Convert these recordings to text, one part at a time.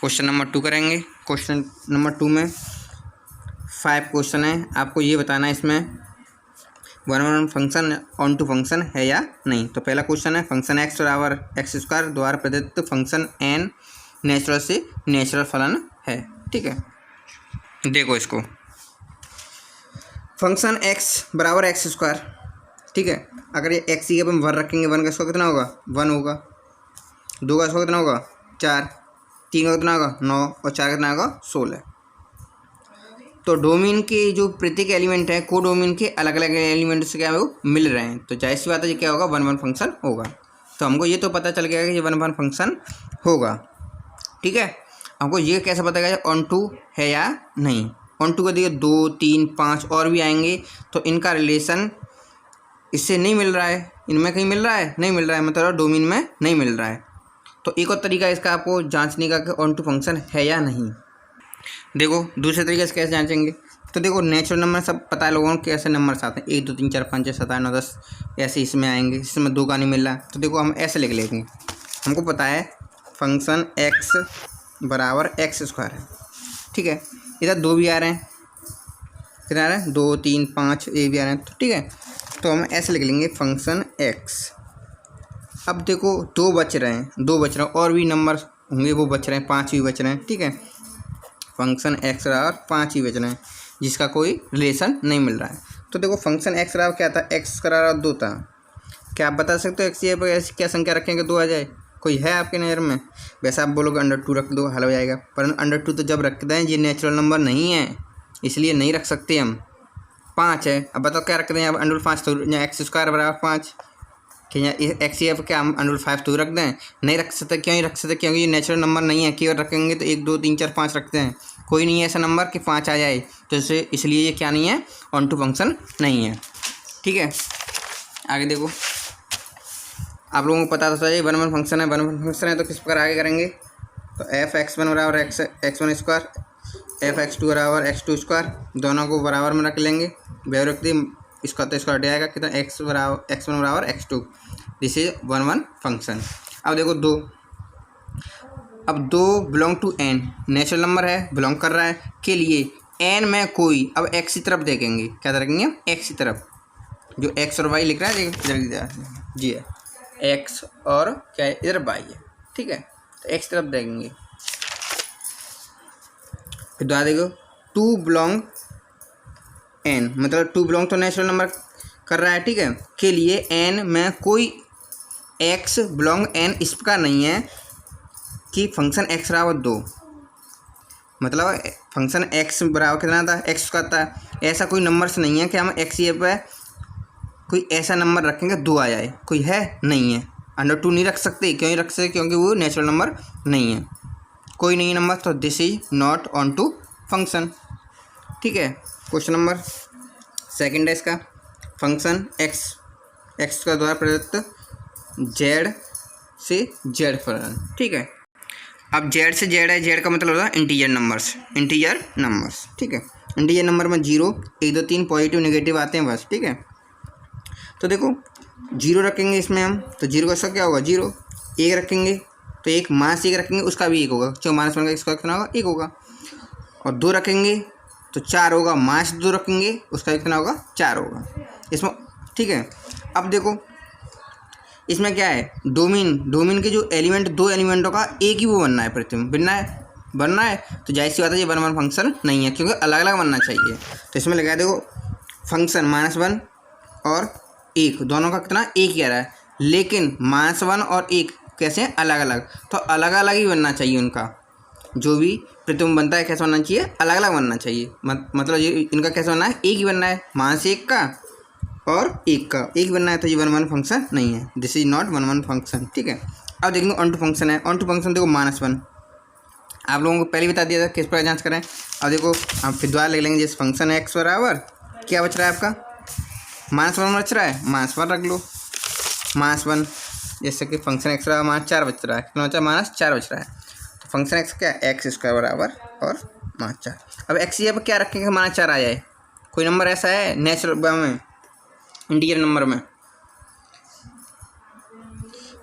Question number 2 करेंगे। Question number 2 में 5 question है। आपको ये बताना है इसमें one one function on to function है या नहीं। तो पहला क्वेश्चन है फंक्शन एक्स बराबर एक्स स्क्वायर द्वारा प्रदत्त फंक्शन एन नेचुरल से नेचुरल फलन है। ठीक है, देखो इसको फंक्शन एक्स बराबर एक्स स्क्वायर। ठीक है, अगर ये एक्स ही अपन वन रखेंगे, वन का स्क्वायर कितना होगा 1 होगा, 2 का स्क्वायर कितना होगा 4, 3 का कितना होगा 9 और 4 का कितना होगा 16। तो डोमेन के जो प्रत्येक एलिमेंट है को डोमेन के अलग अलग एलिमेंट से क्या है वो मिल रहे हैं। तो जाहिर सी बात है ये क्या होगा वन वन फंक्शन होगा। तो हमको ये तो पता चल गया कि ये वन वन फंक्शन होगा। ठीक है, हमको ये कैसे पता चलेगा ऑन टू है या नहीं। ऑन टू का देखिए 2, 3, 5 और भी आएंगे, तो इनका रिलेशन इससे नहीं मिल रहा है, इनमें कहीं मिल रहा है नहीं मिल रहा है, मतलब डोमेन में नहीं मिल रहा है। तो एक और तरीका इसका आपको जांचने का कि ऑन टू फंक्शन है या नहीं। देखो दूसरे तरीके से कैसे जांचेंगे। तो देखो नेचुरल नंबर सब पता है लोगों को कैसे नंबर आते हैं 1 2 3 4 5 6 7 8 9 10 ऐसे इसमें आएंगे। इसमें 2 का नहीं मिल रहा, तो देखो हम ऐसे लिख लेंगे। हमको पता है फंक्शन एक्स बराबर एक्स स्क्वायर है। ठीक है, इधर 2 भी आ रहे हैं, कितना आ रहे हैं 2 3 5 ये भी आ रहे हैं। तो ठीक है, तो हम ऐसे लिख लेंगे फंक्शन एक्स। अब देखो 2 बच रहे हैं, 2 बच रहे हैं और भी नंबर होंगे वो बच रहे हैं, 5 भी बच रहे हैं। ठीक है, फंक्शन एक्स बराबर 5 ही बच रहे हैं जिसका कोई रिलेशन नहीं मिल रहा है। तो देखो फंक्शन एक्स बराबर क्या था, एक्स बराबर 2 था। क्या आप बता सकते हो एक्स ये पर ऐसी क्या संख्या रखेंगे 2 आ जाए? कोई है आपके नज़र में? वैसे आप बोलोगे √2 रख दो हल हो जाएगा, पर √2 तो जब रखते हैं ये नेचुरल नंबर नहीं है इसलिए नहीं रख सकते हम। 5 है, अब बताओ क्या रखते हैं अब √5 तो एक्स स्क्वायर बराबर 5 कि एक्स ये क्या हम √5 तो रख दें? नहीं रख सकते। क्यों नहीं रख सकते? क्योंकि ये नेचुरल नंबर नहीं है। केवल रखेंगे तो 1 2 3 4 5 रखते हैं, कोई नहीं है ऐसा नंबर कि 5 आ जाए। तो इसलिए ये क्या नहीं है ऑन टू फंक्शन नहीं है। ठीक है, आगे देखो आप लोगों को पता तो चाहिए वन वन फंक्शन है। वन वन फंक्शन है तो किस प्रकार आगे करेंगे। तो f(x1) बराबर x1 स्क्वायर, f(x2) बराबर x2 स्क्वायर, दोनों को बराबर में रख लेंगे। वैल्यू रख दी, इसका तो इसका हट जाएगा कितना x1 बराबर x2। This is one one function. अब देखो 2, अब 2 belong to n natural number है, बिलोंग कर रहा है के लिए n में कोई, अब x की तरफ देखेंगे, क्या देखेंगे x की तरफ, जो x और y लिख रहा है जी है x और क्या है इधर y है। ठीक है, तो x तरफ देखेंगे, फिर दोबारा देखो 2 बिलोंग n, मतलब 2 बिलोंग तो नेचुरल नंबर कर रहा है। ठीक है, के लिए n में कोई x बिलोंग n इस प्रकार नहीं है कि फंक्शन x बराबर 2, मतलब फंक्शन x बराबर कितना था x का था। ऐसा कोई नंबर से नहीं है कि हम x ये पे कोई ऐसा नंबर रखेंगे 2 आ जाए, कोई है नहीं है। √2 नहीं रख सकते, क्यों नहीं रख सकते? क्योंकि वो नेचुरल नंबर नहीं है, कोई नहीं नंबर। तो this is not on to function. ठीक है, क्वेश्चन नंबर 2 है इसका फंक्शन एक्स का द्वारा प्रदत्त जेड से जेड फलन। ठीक है, अब जेड से जेड है, जेड का मतलब होता है इंटीजर नंबर्स। ठीक है, इंटीजर नंबर में 0 1 2 3 पॉजिटिव नेगेटिव आते हैं बस। ठीक है, तो देखो 0 रखेंगे इसमें हम, तो 0 का क्या होगा 0। 1 रखेंगे तो 1 -1 रखेंगे उसका भी 1 होगा, जो -1 का इसका कितना होगा 1 होगा। और 2 रखेंगे तो 4 होगा, -2 रखेंगे उसका कितना होगा 4 होगा इसमें। ठीक है, अब देखो इसमें क्या है डोमेन के जो एलिमेंट 2 एलिमेंटों का एक ही वो बनना है, पृथ्वी बनना है। तो जाहिर सी बात है ये वन वन फंक्शन नहीं है, क्योंकि अलग अलग बनना चाहिए। तो इसमें लगा देखो फंक्शन -1 और 1 दोनों का कितना 1 ही आ रहा है, लेकिन -1 और 1 कैसे अलग अलग, तो अलग अलग ही बनना चाहिए उनका। जो भी प्रतिबिंब बनता है कैसे बनना चाहिए अलग अलग बनना चाहिए, मतलब ये इनका कैसे बनना है एक ही बनना है, -1 का और 1 का एक बनना है। तो ये वन वन फंक्शन नहीं है, this is not one one function. ठीक है, अब देखेंगे ऑन टू फंक्शन है। ऑन टू फंक्शन देखो -1 आप लोगों को पहले बता दिया था किस प्रकार जांच करें। अब देखो हम फिर दोबारा ले लेंगे, जैसे फंक्शन एक्स बराबर क्या बच रहा है आपका -1 बच रहा है, -1 रख लो -1। जैसे कि फंक्शन एक्स बराबर -4 बच रहा है, कितना बचा -4 बच रहा है। तो फंक्शन एक्स क्या एक्स स्क्वायर बराबर और -4। अब एक्स ये पर क्या रखेंगे -4 आ जाए, कोई नंबर ऐसा है नेचुरल में इंटीजर नंबर में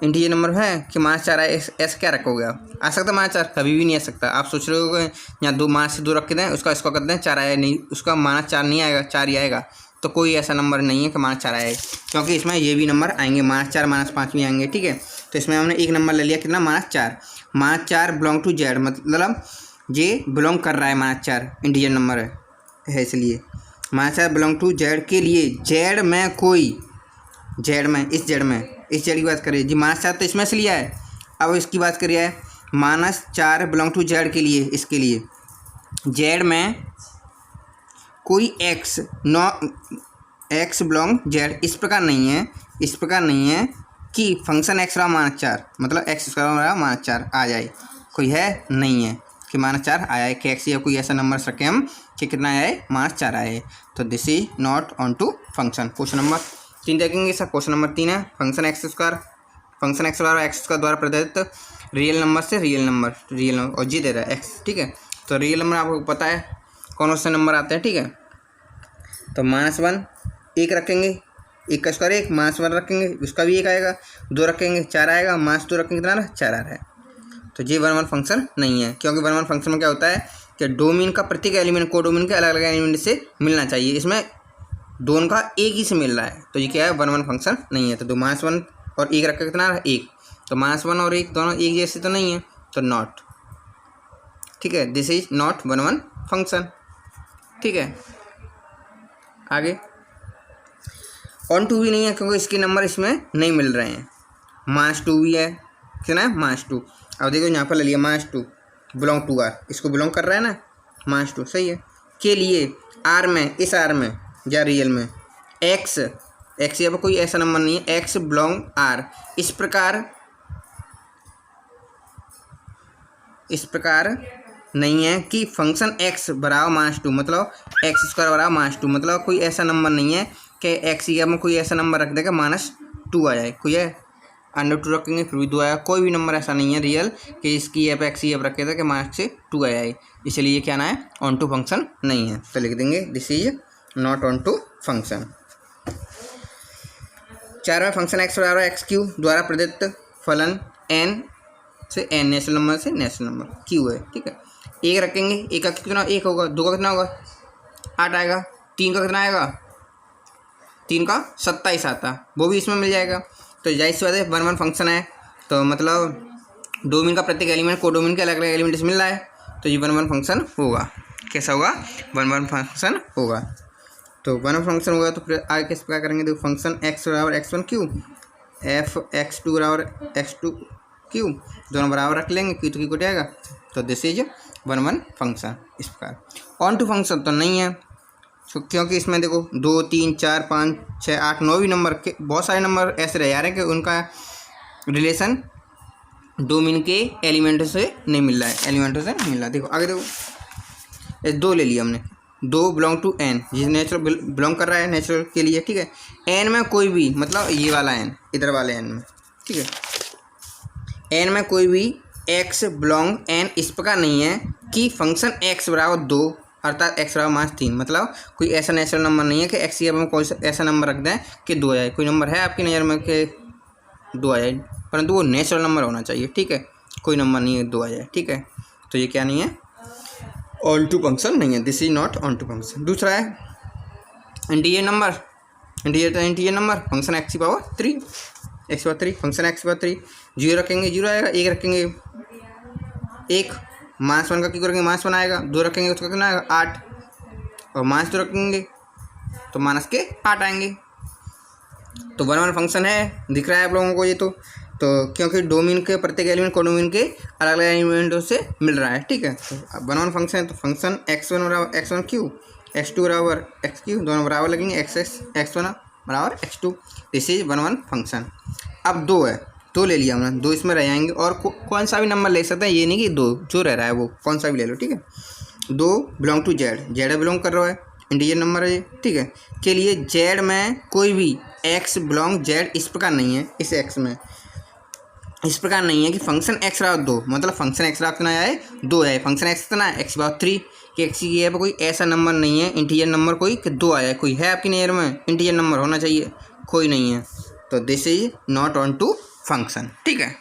इंटीजर नंबर है कि -4 आए, ऐसा क्या रखोगे आप? आ सकता -4? कभी भी नहीं आ सकता। आप सोच रहे हो यहाँ दो -से 2 रख के दें, उसका इसको कर दें 4 आया, नहीं उसका -4 नहीं आएगा, 4 ही आएगा। तो कोई ऐसा नंबर नहीं है कि -4 आए, क्योंकि इसमें ये भी नंबर आएंगे, -4 -5 भी आएंगे, ठीक है। तो इसमें हमने एक नंबर ले लिया कितना, -4। -4 बिलोंग टू जेड, मतलब ये बिलोंग कर रहा है, -4 इंटीजर नंबर है इसलिए। -4 बिलोंग टू जेड के लिए जेड में कोई, जेड में इस जेड की बात करिए जी। -4 तो इसमें से लिया है, अब इसकी बात करिए -4 बिलोंग टू जेड के लिए, इसके लिए जेड में कोई x, no x belong Z, इस प्रकार नहीं है कि फंक्शन एक्स रहा -4, मतलब एक्स रहा -4 आ जाए, कोई है नहीं है कि -4 आया है कि एक्स या कोई ऐसा नंबर रखें हम कि कितना आया है, -4 आया है। तो this is not on to function. Question number 3 देखेंगे सर। क्वेश्चन नंबर 3 है फंक्शन एक्स स्क्वायर द्वारा प्रदत्त रियल नंबर से रियल नंबर और जी दे रहा है एक्स, ठीक है। तो रियल नंबर आपको पता है कौन से नंबर आते हैं, ठीक है। तो -1 1 रखेंगे, 1 का स्क्वायर 1, -1 रखेंगे उसका भी 1 आएगा, 2 रखेंगे 4 आएगा, -2 रखेंगे कितना 4 आ रहा है। तो ये 1 1 फंक्शन नहीं है, क्योंकि 1 1 फंक्शन में क्या होता है कि डोमेन का प्रत्येक एलिमेंट कोडोमेन के अलग अलग एलिमेंट से मिलना चाहिए, इसमें दोनों का एक ही से मिल रहा है, तो ये क्या है 1 1 फंक्शन नहीं है। तो 1 और 1 रखकर कितना 1, तो -1 और 1 दोनों एक जैसे तो नहीं है, तो नॉट, ठीक है। दिस इज नॉट 1 1 फंक्शन, ठीक है। आगे ऑन टू भी नहीं है, क्योंकि इसके नंबर इसमें नहीं मिल रहे हैं। -2 भी है, कितना है -2। अब देखो यहाँ पर ले लिया -2 बिलोंग टू आर, इसको बिलोंग कर रहा है ना -2, सही है। के लिए आर में, इस आर में या रियल में एक्स यहाँ पर कोई ऐसा नंबर नहीं है, एक्स बिलोंग आर, इस प्रकार नहीं है कि फंक्शन एक्स बराबर -2, मतलब एक्स स्क्वायर बराबर -2, मतलब कोई ऐसा नंबर नहीं है कि एक्स में कोई ऐसा नंबर रख देगा -2 आ जाए, कोई है √2 रखेंगे फिर भी 2 आएगा, कोई भी नंबर ऐसा नहीं है रियल कि इसकी एप एक्स एप रखे थे कि -2 आ जाए, इसलिए ये क्या ना है ऑन टू फंक्शन नहीं है। तो लिख देंगे this is not on to function. 4वां फंक्शन एक्स बराबर x³ द्वारा प्रदत्त फलन n से n नेचुरल नंबर से नेचुरल नंबर q है, ठीक है। 1 रखेंगे, 1 का कितना 1 होगा, 2 का कितना होगा 8 आएगा, 3 का कितना आएगा, 3 का 27 आता, वो भी इसमें मिल जाएगा। तो जाहिर सी बात है 1 1 फंक्शन है, तो मतलब डोमेन का प्रत्येक एलिमेंट कोडोमेन के अलग अलग एलिमेंट से मिल रहा है, तो ये 1 1 फंक्शन होगा। कैसा होगा 1 1 फंक्शन होगा। तो 1 1 फंक्शन होगा तो फिर आगे किस प्रकार करेंगे, देखो फंक्शन x बराबर x1 f x2 बराबर x2 दोनों बराबर रख लेंगे, q तो q कट जाएगा, तो दिस इज 1 1 फंक्शन। इस प्रकार ऑन टू फंक्शन तो नहीं है, तो क्योंकि इसमें देखो 2 3 4 5 6 8 9 भी नंबर के बहुत सारे नंबर ऐसे रह जा रहे हैं कि उनका रिलेशन डोमेन के एलिमेंटों से नहीं मिल रहा है, देखो आगे देखो 2 ले लिया हमने, 2 बिलोंग टू n, जिस नेचुरल बिलोंग कर रहा है नेचुरल के लिए, ठीक है। n में कोई भी, मतलब ये वाला n, इधर वाले n में, ठीक है, n में कोई भी x बिलोंग n इस प्रकार नहीं है कि फंक्शन x बराबर 2 अर्थात x बराबर -3, मतलब कोई ऐसा नेचुरल नंबर नहीं है कि x की में कोई ऐसा नंबर रख दें कि 2 आ जाए। कोई नंबर है आपकी नज़र में कि 2 आ जाए, परंतु वो नेचुरल नंबर होना चाहिए, ठीक है। कोई नंबर नहीं है 2 आ जाए, ठीक है। तो ये क्या नहीं है, ऑन टू फंक्शन नहीं है, this is not on to function. दूसरा है integer number, integer number function x³ function x³ 0 रखेंगे 0 आएगा, 1 रखेंगे 1, -1 का क्यों रखेंगे -1 आएगा, 2 रखेंगे उसका कितना आएगा 8, और -2 रखेंगे तो -8 आएंगे। तो 1 1 फंक्शन है, दिख रहा है आप लोगों को ये तो क्योंकि डोमेन के प्रत्येक एलिमेंट कोडोमेन के अलग अलग एलिमेंटों से मिल रहा है, ठीक है। तो 1 1 फंक्शन है, तो फंक्शन x1 बराबर x1 x2 बराबर x3 दोनों बराबर लगेंगे, x1 बराबर x2, दिस इज 1 1 फंक्शन। अब 2 है, 2 ले लिया हमने, 2 इसमें रह जाएंगे, और कौन सा भी नंबर ले सकते हैं, ये नहीं कि 2 जो रह रहा है वो कौन सा भी ले लो, ठीक है। 2 बिलोंग टू जेड बिलोंग कर रहा है, इंटीजर नंबर है ये, ठीक है। के लिए जेड में कोई भी x बिलोंग जेड इस प्रकार नहीं है, इस x में इस प्रकार नहीं है कि फंक्शन x बराबर 2, मतलब फंक्शन x बराबर कितना आए 2 है, फंक्शन x कितना है x बराबर 3, कि x की है कोई ऐसा नंबर नहीं है इंटीजर नंबर कोई कि 2 आया है। कोई है आपकी नज़र में इंटीजर नंबर होना चाहिए, कोई नहीं है, तो this is not on to function, ठीक है।